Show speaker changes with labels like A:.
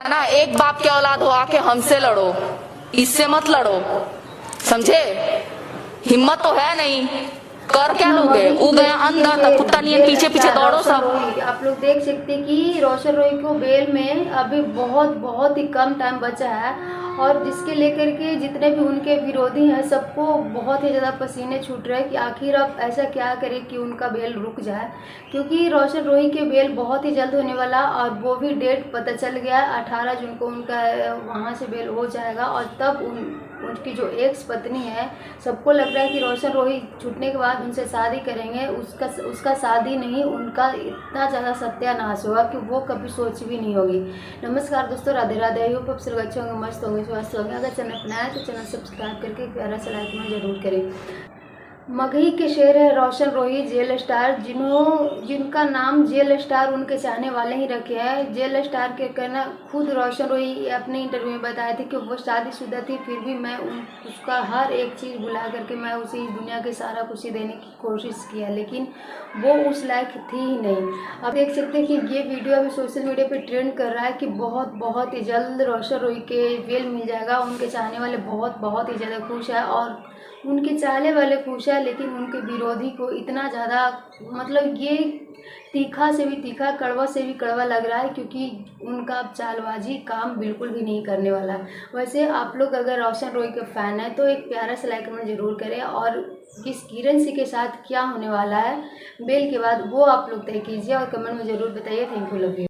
A: ना, एक बाप के औलाद हो आके हमसे लड़ो, इससे मत लड़ो, समझे। हिम्मत तो है नहीं, कर क्या लोगे। उ गया अंदर तो कुत्ता नहीं पीछे पीछे दौड़ो सब।
B: आप लोग देख सकते हैं कि रोशन रोही को बेल में अभी बहुत ही कम टाइम बचा है और जिसके लेकर के जितने भी उनके विरोधी हैं सबको बहुत ही ज़्यादा पसीने छूट रहे हैं कि आखिर अब ऐसा क्या करें कि उनका बेल रुक जाए, क्योंकि रोशन रोही के बेल बहुत ही जल्द होने वाला और वो भी डेट पता चल गया 18 जून को उनका वहाँ से बेल हो जाएगा। और तब उनकी जो एक्स पत्नी है, सबको लग रहा है कि रोशन रोही छूटने के बाद उनसे शादी करेंगे। उसका शादी नहीं, उनका इतना ज़्यादा सत्यानाश होगा कि वो कभी सोच भी नहीं होगी। नमस्कार दोस्तों, राधे राधे। आई होप आप सब अच्छे होंगे, मस्त होंगे, स्वस्थ होंगे। अगर चैनल पर नया है तो चैनल सब्सक्राइब करके प्यारा सा लाइक में जरूर करें। मगही के शेर है रोशन रोही जेल स्टार, जिनका नाम जेल स्टार उनके चाहने वाले ही रखे हैं। जेल स्टार के कहना, खुद रोशन रोही अपने इंटरव्यू में बताए थे कि वो शादीशुदा थी, फिर भी मैं उसका हर एक चीज़ भुला करके मैं उसे इस दुनिया के सारा खुशी देने की कोशिश किया, लेकिन वो उस लायक थी ही नहीं। अब देख सकते हैं कि ये वीडियो अभी सोशल मीडिया पे ट्रेंड कर रहा है कि बहुत ही जल्द रोशन रोही के बेल मिल जाएगा। उनके चाहने वाले बहुत ही ज़्यादा खुश है और उनके चाहने वाले खुश है, लेकिन उनके विरोधी को इतना ज़्यादा, मतलब ये तीखा से भी तीखा, कड़वा से भी कड़वा लग रहा है, क्योंकि उनका चालबाजी काम बिल्कुल भी नहीं करने वाला है। वैसे आप लोग अगर रोशन रोही के फ़ैन हैं तो एक प्यारा सा लाइक कमेंट जरूर करें और इस किरण सिंह के साथ क्या होने वाला है बेल के बाद वो आप लोग तय कीजिए और कमेंट में ज़रूर बताइए। Thank you, love you.